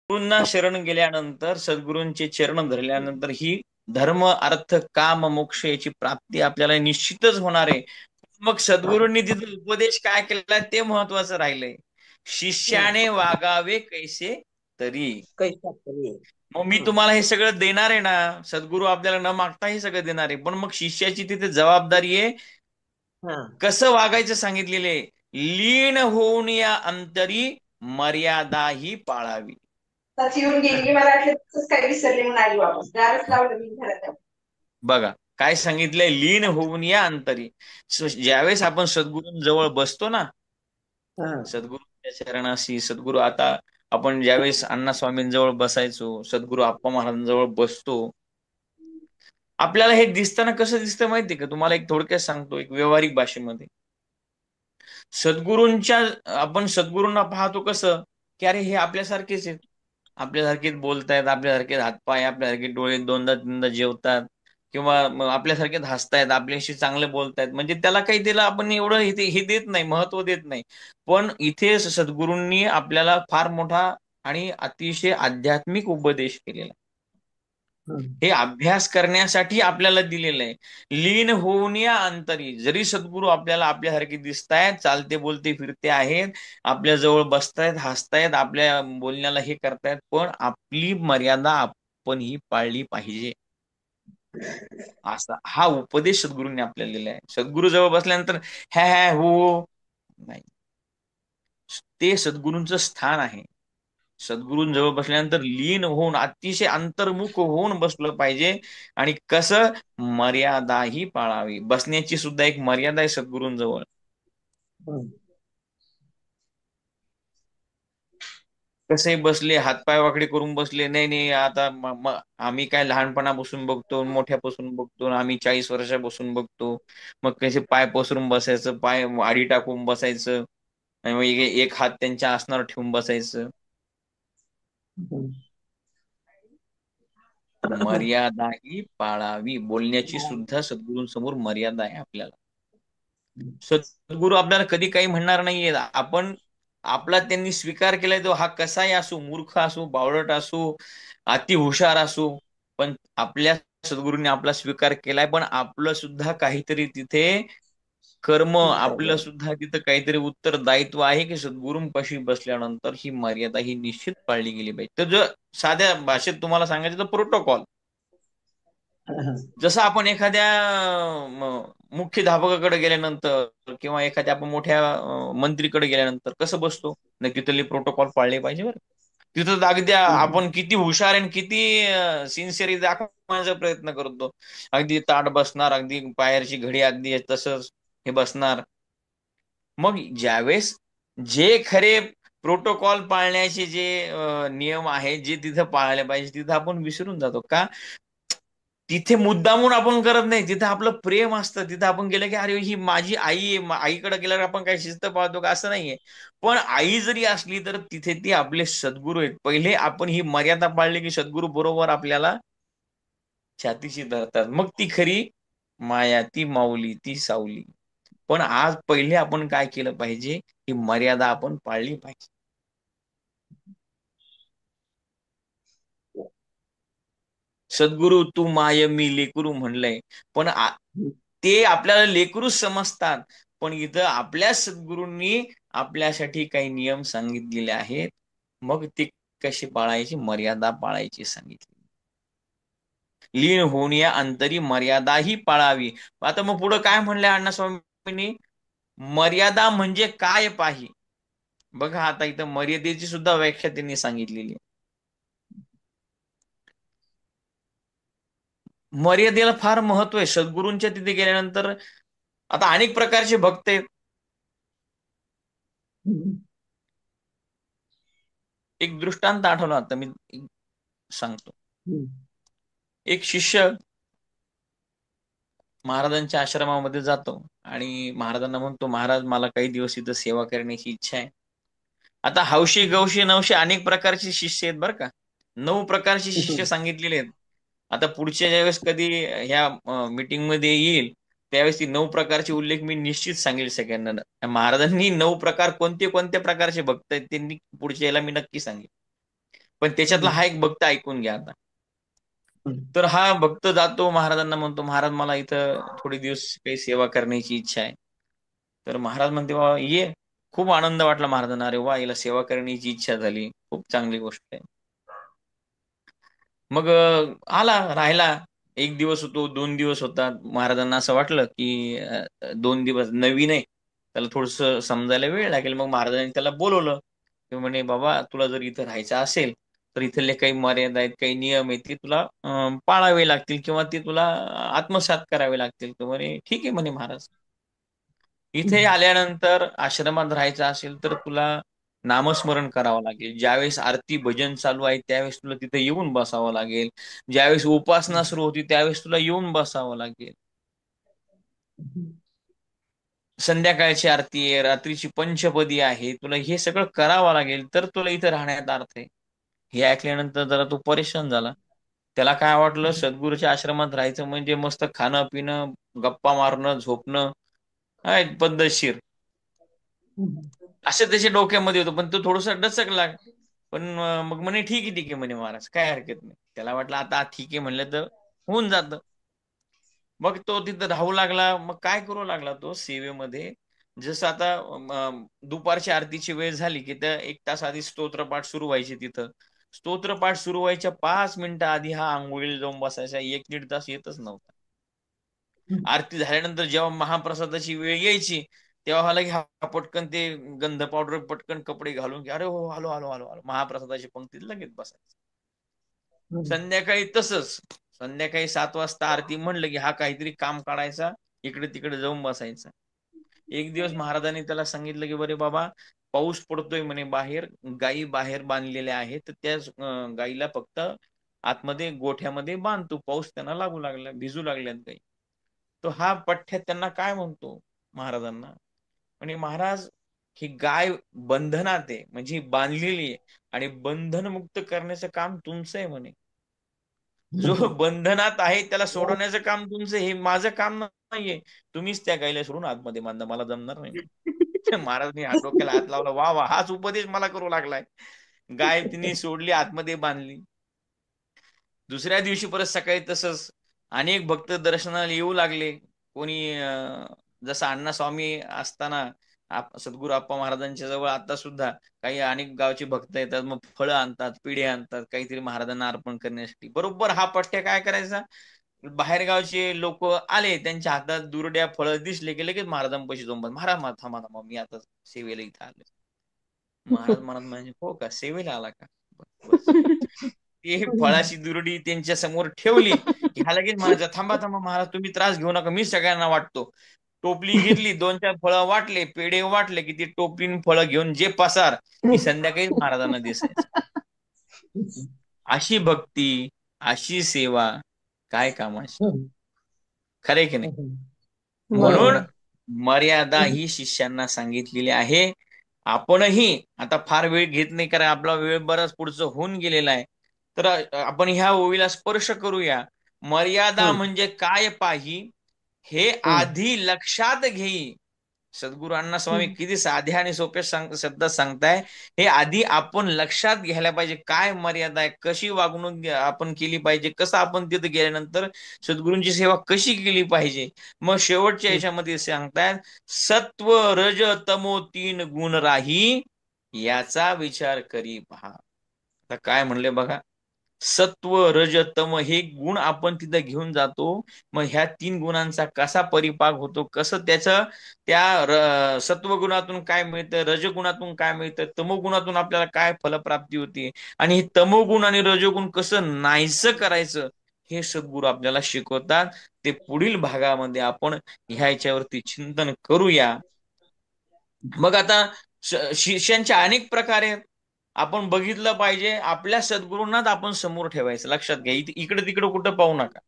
गुरूंना शरण गेल्यानंतर, सद्गुरूंचे चरण धरल्यानंतर ही धर्म, अर्थ, काम, मोक्ष याची प्राप्ती आपल्याला निश्चितच होणार आहे. मग सद्गुरूंनी तिथे उपदेश काय केला ते महत्वाचं राहिलंय. शिष्याने वागावे कैसे तरी. कैसा तरी. मग मी तुम्हाला हे सगळं देणार आहे ना, सद्गुरू आपल्याला न मागता हे सगळं देणार आहे, पण मग शिष्याची तिथे जबाबदारी आहे. हा कसं वागायचं सांगितलेले, लीन होऊन या अंतरी मर्यादा ही पाळावी. ताची येऊन गेली, मला वाटलं तसंच काय विसरले म्हणून आली वापस. दारच लावलं मी घरात. बघा काय सांगितलंय, लीन होऊन या अंतरी. ज्यावेळेस आपण सद्गुरूंजवळ बसतो ना, हा सद्गुरूंच्या चरणाशी, सद्गुरू आता आपण ज्यावेळेस अण्णा स्वामींजवळ बसायचो, सद्गुरू आप्पा महाराजांजवळ बसतो, आपल्याला हे दिसताना कसं दिसतं माहितीये का? तुम्हाला एक थोडक्यात सांगतो, एक व्यावहारिक भाषेमध्ये. सद्गुरूंच्या आपण सद्गुरूंना पाहतो कसं, की अरे हे आपल्यासारखेच आहेत, आपल्यासारखेच बोलतायत, आपल्यासारखे हातपाय, आपल्यासारखे डोळे, दोनदा तीनदा जेवतात, किंवा आपल्यासारखेच हसतायत, आपल्याशी चांगले बोलतायत, म्हणजे त्याला काही त्याला आपण एवढं हे देत नाही, महत्व देत नाही. पण इथे सद्गुरूंनी आपल्याला फार मोठा आणि अतिशय आध्यात्मिक उपदेश केलेला, हे अभ्यास करण्यासाठी आपल्याला दिलेलं आहे. लीन होऊन या अंतरी. जरी सद्गुरू आपल्याला आपल्यासारखे दिसतायत, चालते बोलते फिरते आहेत, आपल्या जवळ बसतायत, हसतायत, आपल्या बोलण्याला हे करतायत, पण आपली मर्यादा आपण ही पाळली पाहिजे. असा हा उपदेश सद्गुरूंनी आपल्याला दिला आहे. सद्गुरू जवळ बसल्यानंतर हॅ हॅ हो नाही, ते सद्गुरूंचं स्थान आहे. सद्गुरूंजवळ बसल्यानंतर लीन होऊन, अतिशय अंतर्मुख होऊन बसलं पाहिजे. आणि कसं, मर्यादा ही पाळावी. बसण्याची सुद्धा एक मर्यादा आहे सद्गुरूंजवळ. कसे बसले, हातपाय वाकडे करून बसले, नाही नाही आता आम्ही काय लहानपणापासून बघतो, मोठ्यापासून बघतो, आम्ही 40 वर्षापासून बघतो, मग कसे पाय पसरून बसायचं, पाय आडी टाकून बसायचं, आणि मग एक हात त्यांच्या आसनावर ठेवून बसायचं. मर्यादा ही पाळावी. बोलण्याची सुद्धा सद्गुरूंसमोर मर्यादा आहे आपल्याला. सद्गुरू आपल्याला कधी काही म्हणणार नाहीये. आपण आपला त्यांनी स्वीकार केलाय, तो हा कसाही असो, मूर्ख असो, बावळट असो, अति हुशार असो, पण आपल्या सद्गुरूंनी आपला स्वीकार केलाय. पण आपलं सुद्धा काहीतरी तिथे कर्म, आपलं सुद्धा तिथं काहीतरी उत्तरदायित्व आहे, की सद्गुरूंपाशी बसल्यानंतर ही मर्यादा ही निश्चित पाळली गेली पाहिजे. तर जर साध्या भाषेत तुम्हाला सांगायचं तर प्रोटोकॉल. जसं आपण एखाद्या मुख्याध्यापकाकडे गेल्यानंतर, किंवा एखाद्या आपण मोठ्या मंत्रीकडे गेल्यानंतर कसं बसतो, नक्की तिथले प्रोटोकॉल पाळले पाहिजे बरं. तिथं तर अगदी आपण किती हुशार आणि किती सिन्सिअरिटी दाखवण्याचा प्रयत्न करतो, अगदी ताट बसणार, अगदी पायाची घडी अगदी तसंच हे बसणार. मग ज्यावेळेस जे खरे प्रोटोकॉल पाळण्याचे जे नियम आहेत, जे तिथं पाळले पाहिजे, तिथं आपण विसरून जातो. का? तिथे मुद्दामून आपण करत नाही, तिथं आपलं प्रेम असतं. तिथं आपण गेलं की अरे ही माझी आई आहे, आईकडे गेल्यावर आपण काही शिस्त पाळतो का? असं नाहीये. पण आई जरी असली तर तिथे ती आपले सद्गुरू आहेत. पहिले आपण ही मर्यादा पाळली की सद्गुरू बरोबर आपल्याला छातीशी धरतात. मग ती खरी माया, ती माऊली, ती सावली. पण आज पहिले आपण काय केलं पाहिजे, ही मर्यादा आपण पाळली पाहिजे. सद्गुरू तू माय मी लेकरू म्हणलंय, पण ते आपल्याला लेकरूच समजतात. पण इथं आपल्या सद्गुरूंनी आपल्यासाठी काही नियम सांगितलेले आहेत. मग ते कशी पाळायची, मर्यादा पाळायची सांगितली. लीन होऊन या अंतरी मर्यादा ही पाळावी. आता मग पुढे काय म्हणलंय अण्णास्वामींनी, मर्यादा म्हणजे काय पाही. बघा आता इथं मर्यादेची सुद्धा व्याख्या त्यांनी सांगितलेली आहे. मर्यादेला फार महत्व आहे. सद्गुरूंच्या तिथे गेल्यानंतर आता अनेक प्रकारचे भक्त आहेत. एक दृष्टांत आठवला आता मी सांगतो. एक शिष्य महाराजांच्या आश्रमामध्ये जातो आणि महाराजांना म्हणतो, महाराज मला काही दिवस इथं सेवा करण्याची इच्छा आहे. आता हौशी गौशी नवशी अनेक प्रकारचे शिष्य आहेत बरं का. 9 प्रकारचे शिष्य सांगितलेले आहेत. आता पुढच्या ज्यावेळेस कधी ह्या मीटिंग मध्ये येईल, त्यावेळेस ती 9 प्रकारचे उल्लेख मी निश्चित सांगेल सगळ्यांना. महाराजांनी 9 प्रकार कोणते कोणत्या प्रकारचे भक्त आहेत त्यांनी पुढच्या याला मी नक्की सांगेल. पण त्याच्यातला हा एक भक्त ऐकून घ्या आता. तर हा भक्त जातो महाराजांना, म्हणतो महाराज मला इथं थोडे दिवस काही सेवा करण्याची इच्छा आहे. तर महाराज म्हणते बाबा ये. खूप आनंद वाटला महाराजांना, अरे वा, याला सेवा करण्याची इच्छा झाली, खूप चांगली गोष्ट आहे. मग आला, राहिला. 1 दिवस होतो, 2 दिवस होता. महाराजांना असं वाटलं की 2 दिवस नवीन आहे, त्याला थोडस समजायला वेळ लागेल. मग महाराजांनी त्याला बोलवलं. ते म्हणे बाबा तुला जर इथं राहायचं असेल तर इथले काही मर्यादा आहेत, काही नियम आहेत, ते तुला पाळावे लागतील किंवा ते तुला आत्मसात करावे लागतील. तर म्हणे ठीक आहे म्हणे महाराज. इथे आल्यानंतर आश्रमात राहायचं असेल तर तुला नामस्मरण करावं लागेल. ज्यावेळेस आरती भजन चालू आहे त्यावेळेस तुला तिथे येऊन बसावं लागेल. ज्यावेळेस उपासना सुरू होती त्यावेळेस तुला येऊन बसावं लागेल. संध्याकाळची आरती आहे, रात्रीची पंचपदी आहे, तुला हे सगळं करावं लागेल तर तुला इथं राहण्यात अर्थ आहे. हे ऐकल्यानंतर जरा तो परेशान झाला. त्याला काय वाटलं, सद्गुरूच्या आश्रमात राहायचं म्हणजे मस्त खाणं पिणं, गप्पा मारणं, झोपणं, पद्धतशीर असं त्याच्या डोक्यामध्ये होतं. पण तो थोडासा डचकला. पण मग म्हणे ठीक आहे म्हणे महाराज, काय हरकत नाही. त्याला वाटलं आता ठीक आहे म्हणलं तर होऊन जातं. मग तो तिथं राहू लागला. मग काय करू लागला तो सेवेमध्ये, जसं आता दुपारची आरतीची वेळ झाली की त्या 1 तास आधी स्तोत्रपाठ सुरू व्हायचे. तिथं स्तोत्रपाठ सुरू व्हायच्या 5 मिनिटं आधी हा आंघोळीला जाऊन बसायचा. 1-1.5 तास येतच नव्हता. आरती झाल्यानंतर जेव्हा महाप्रसादाची वेळ यायची तेव्हा लगे हा पटकन ते गंध पावडर पटकन कपडे घालून की अरे हो आलो आलो आलो आलो, महाप्रसादाची पंक्तीत लगेच बसायचं. संध्याकाळी तसंच. संध्याकाळी 7 वाजता आरती म्हणलं की हा काहीतरी काम काढायचा, इकडे तिकडे जाऊन बसायचा. एक दिवस महाराजांनी त्याला सांगितलं की बरे बाबा, पाऊस पडतोय म्हणे बाहेर, गायी बाहेर बांधलेल्या आहेत, तर त्या गायीला फक्त आतमध्ये गोठ्यामध्ये बांधतो. पाऊस त्यांना लागू लागला, भिजू लागल्यात गायी. तो हा पठ्ठ्यात त्यांना काय म्हणतो महाराजांना, म्हणजे महाराज ही गाय बंधनात आहे, म्हणजे ही बांधलेली आहे आणि बंधनमुक्त करण्याचं काम तुमचं आहे म्हणे. जो बंधनात आहे त्याला सोडवण्याचं काम तुमचं, हे माझं काम नाहीये. तुम्हीच त्या गायीला सोडून आतमध्ये बांधा, मला जमणार नाही म्हणे. महाराजांनी हात डोक्याला हात लावला, वा वा, हाच उपदेश मला करू लागलाय. गाय तिने सोडली, आतमध्ये बांधली. दुसऱ्या दिवशी परत सकाळी तसंच अनेक भक्त दर्शनाला येऊ लागले. कोणी जसं अण्णा स्वामी असताना सद्गुरू आप्पा महाराजांच्या जवळ आता सुद्धा काही अनेक गावचे भक्त येतात, मग फळं आणतात, पिढे आणतात, काहीतरी महाराजांना अर्पण करण्यासाठी. बरोबर हा पठ्ठ्या काय करायचा, बाहेरगावचे लोक आले, त्यांच्या हातात दुर्ड्या फळं दिसले की लगेच महाराजांपाशी जाऊन महाराज थांबा थांबा, मी आता सेवेला इथं आलो. महाराज म्हणत म्हणजे हो का, सेवेला आला का, बस. ते फळाची दुरडी त्यांच्या समोर ठेवली की हा लगेच म्हणायचा थांबा थांबा महाराज, तुम्ही त्रास घेऊ नका, मी सगळ्यांना वाटतो. टोपली घेतली, 2-4 फळं वाटले, पेढे वाटले की ती टोपलीन फळं घेऊन जे पसार ती संध्याकाळी महाराजांना दिसायचं. अशी भक्ती, अशी सेवा काय कामाची, खरे की नाही. म्हणून मर्यादा ही शिष्यांना सांगितलेली आहे. आपणही आता फार वेळ घेत नाही, कारण आपला वेळ बराच पुढचं होऊन गेलेला आहे. तर आपण ह्या ओळीला स्पर्श करूया. मर्यादा म्हणजे काय पाही, हे आधी लक्षात घेई. सद्गुरू अण्णा स्वामी किती साध्या आणि सोप्या शब्दात सांगताय. हे आधी आपण लक्षात घ्यायला पाहिजे, काय मर्यादा आहे, कशी वागणूक आपण केली पाहिजे, कसं आपण तिथे गेल्यानंतर सद्गुरूंची सेवा कशी केली पाहिजे. मग शेवटच्या याच्यामध्ये सांगतायत, सत्व रज तमो 3 गुण राही, याचा विचार करी पहा. आता काय म्हणले बघा, सत्व रज तम हे गुण आपण तिथं घेऊन जातो. मग ह्या 3 गुणांचा कसा परिपाक होतो, कसं त्याचं त्या सत्वगुणातून काय मिळतं, रजगुणातून काय मिळतं, तमोगुणातून आपल्याला काय फलप्राप्ती होती, आणि हे तमोगुण आणि रजोगुण कसं नाहीसं करायचं, हे सद्गुरू आपल्याला शिकवतात. ते पुढील भागामध्ये आपण ह्याच्यावरती चिंतन करूया. मग आता शिष्यांच्या अनेक प्रकारे आपण बघितलं पाहिजे. आपल्या सद्गुरूंनाच आपण समोर ठेवायचं, लक्षात घ्या. इकडे तिकडे कुठं पाहू नका.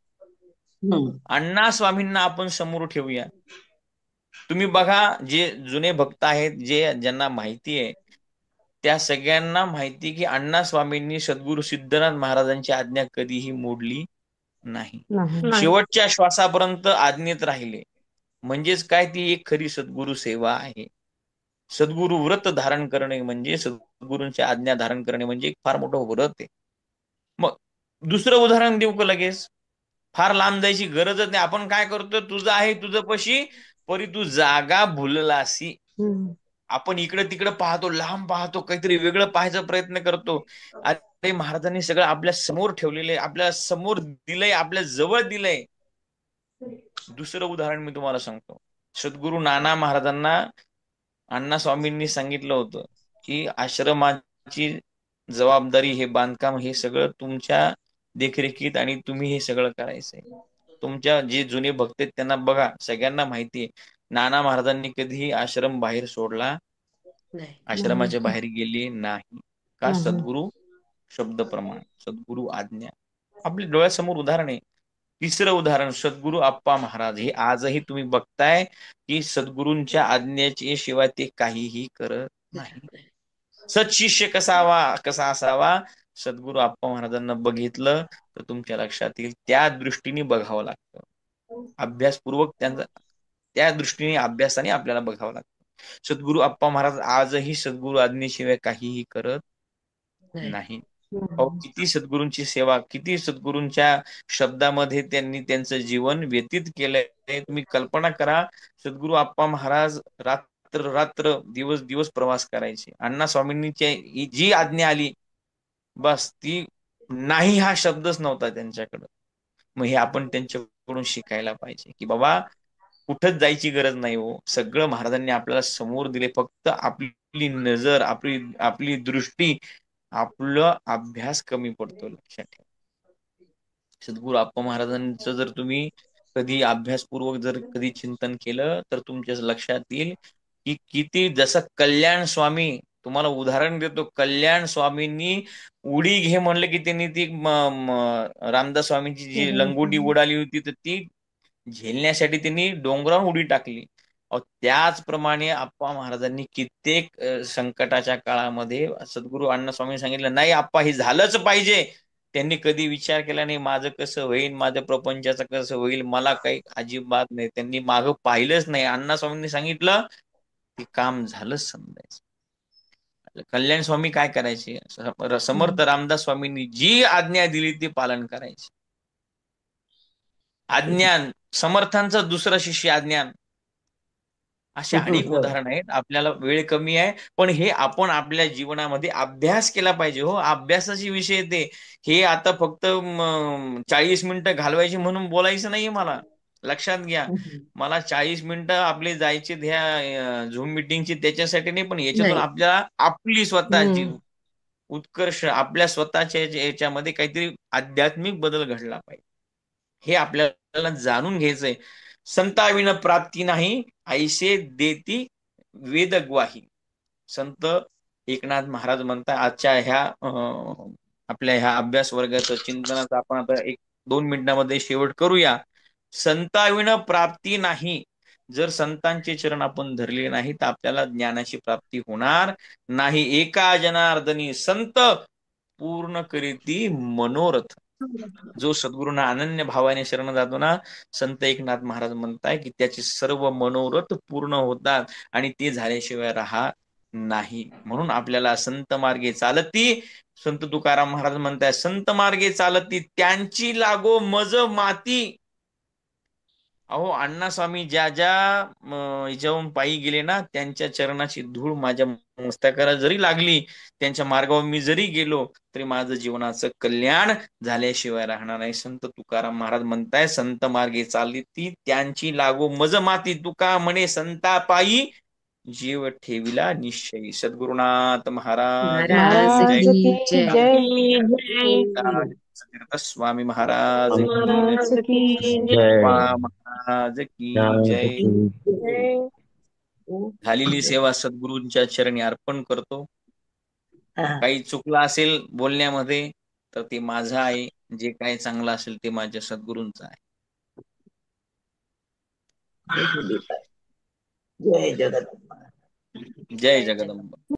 अण्णा स्वामींना आपण समोर ठेवूया. तुम्ही बघा, जे जुने भक्त आहेत, ज्यांना माहिती आहे, त्या सगळ्यांना माहिती की अण्णा स्वामींनी सद्गुरू सिद्धनाथ महाराजांची आज्ञा कधीही मोडली नाही. शेवटच्या श्वासापर्यंत आज्ञेत राहिले. म्हणजेच काय, ती एक खरी सद्गुरू सेवा आहे. सद्गुरु व्रत धारण करणे म्हणजे सद्गुरूंच्या आज्ञा धारण करणे म्हणजे एक फार मोठं व्रत आहे. मग दुसरं उदाहरण देऊ का लगेच? फार लांब जायची गरजच नाही. आपण काय करतो, तुझं आहे तुझं पशी परी तू जागा भुललासी. आपण इकडे तिकडे पाहतो, लांब पाहतो, काहीतरी वेगळं पाहायचा प्रयत्न करतो. अरे महाराजांनी सगळं आपल्या समोर ठेवलेलं आहे, आपल्या समोर दिलंय, आपल्या जवळ दिलंय. दुसरं उदाहरण मी तुम्हाला सांगतो. सद्गुरू नाना महाराजांना अण्णा स्वामींनी सांगितलं होतं की आश्रमाची जबाबदारी, हे बांधकाम, हे सगळं तुमच्या देखरेखीत आणि तुम्ही हे सगळं करायचंय. तुमच्या जे जुने भक्त आहेत त्यांना बघा, सगळ्यांना माहिती आहे नाना महाराजांनी कधीही आश्रम बाहेर सोडला, आश्रमाच्या बाहेर गेले नाही. का? सद्गुरू शब्द प्रमाण, सद्गुरू आज्ञा. आपल्या डोळ्यासमोर उदाहरण आहे. तिसरं उदाहरण सद्गुरू आप्पा महाराज. हे आजही तुम्ही बघताय की सद्गुरूंच्या आज्ञेच्या शिवाय ते काहीही करत नाही. सत्शिष्य कसा असावा, सद्गुरू आप्पा महाराजांना बघितलं तर तुमच्या लक्षात येईल. त्या दृष्टीने बघावं लागतं, अभ्यासपूर्वक त्यांचा त्या दृष्टीने अभ्यासाने आपल्याला बघावं लागतं. सद्गुरू आप्पा महाराज आजही सद्गुरू आज्ञेशिवाय काहीही करत नाही. किती सद्गुरूंची सेवा, किती सद्गुरूंच्या शब्दामध्ये त्यांनी त्यांचं जीवन व्यतीत केलंय. तुम्ही कल्पना करा, सद्गुरू आप्पा महाराज रात्र रात्र दिवस दिवस प्रवास करायचे. अण्णा स्वामींची जी आज्ञा आली, बस ती नाही हा शब्दच नव्हता त्यांच्याकडं. मग हे आपण त्यांच्याकडून शिकायला पाहिजे की बाबा कुठंच जायची गरज नाही हो, सगळं महाराजांनी आपल्याला समोर दिले. फक्त आपली नजर, आपली आपली दृष्टी, आपला अभ्यास कमी पडतो. लक्षात ठेवा. सद्गुरू आप्पा महाराजांचं जर तुम्ही कधी अभ्यासपूर्वक जर कधी चिंतन केलं तर तुमच्या लक्षात येईल की किती, जसं कल्याण स्वामी, तुम्हाला उदाहरण देतो, कल्याण स्वामींनी उडी घे म्हणलं की त्यांनी ती रामदास स्वामींची जी लंगोटी उडाली होती तर ती झेलण्यासाठी त्यांनी डोंगरावर उडी टाकली. त्याचप्रमाणे आप्पा महाराजांनी कित्येक संकटाच्या काळामध्ये सद्गुरू अण्णा स्वामी सांगितलं नाही आप्पा हे झालंच पाहिजे. त्यांनी कधी विचार केला नाही माझं कसं होईल, माझ्या प्रपंचाचं कसं होईल, मला काही अजिबात नाही. त्यांनी मागं पाहिलंच नाही. अण्णा स्वामींनी सांगितलं ते काम झालंच समजायचं. कल्याण स्वामी काय करायचे, समर्थ रामदास स्वामींनी जी आज्ञा दिली ती पालन करायचे. अज्ञान, समर्थांचं दुसरं शिष्य अज्ञान. अशा अनेक उदाहरण आहेत. आपल्याला वेळ कमी आहे, पण हे आपण आपल्या जीवनामध्ये अभ्यास केला पाहिजे. हो, अभ्यासाचे विषय ते. हे आता फक्त 40 मिनिटं घालवायची म्हणून बोलायचं नाहीये मला. लक्षात घ्या, मला 40 मिनिटं आपले जायचे ह्या झूम मिटिंगची त्याच्यासाठी नाही, पण याच्यातून आपल्याला आपली स्वतःची उत्कर्ष, आपल्या स्वतःच्या याच्यामध्ये काहीतरी आध्यात्मिक बदल घडला पाहिजे. हे आपल्याला जाणून घ्यायचंय. संताविण प्राप्ती नाही, ऐसे देती वेदग्वाही. संत एकनाथ महाराज म्हणतात. आजच्या ह्या आपल्या ह्या अभ्यास वर्गाचं चिंतनाचा आपण आता 1-2 मिनिटांमध्ये शेवट करूया. संताविण प्राप्ती नाही. जर संतांचे चरण आपण धरले नाही तर आपल्याला ज्ञानाची प्राप्ती होणार नाही. एका जनार्दनी संत पूर्ण करीती मनोरथ. जो सद्गुरूंना अनन्य भावाने शरण जातो ना, संत एकनाथ महाराज म्हणताय की त्याचे सर्व मनोरथ पूर्ण होतात आणि ते झाल्याशिवाय राहत नाही. म्हणून आपल्याला संत मार्गे चालती, संत तुकाराम महाराज म्हणताय संत मार्गे चालती त्यांची लागो मज माती. अहो, अण्णा स्वामी ज्या ज्या याच्यावरून पायी गेले ना, त्यांच्या चरणाची धूळ माझ्या मस्तकाला जरी लागली, त्यांच्या मार्गावर मी जरी गेलो तरी माझं जीवनाचं कल्याण झाल्याशिवाय राहणार नाही. संत तुकाराम महाराज म्हणताय संत मार्गे चालली ती त्यांची लागो मज माती. तुका म्हणे संता पायी जीव ठेविला निश्चयी. सद्गुरुनाथ महाराज महाराज जय. की जय. स्वामी महाराज महाराज की जय. महाराज की जय. झालेली सेवा सद्गुरूंच्या चरणी अर्पण करतो. काही चुकलं असेल बोलण्यामध्ये तर ते माझं आहे, जे काही चांगलं असेल ते माझ्या सद्गुरूंचं आहे. जय जगन्नाथ. जय जगदंबा.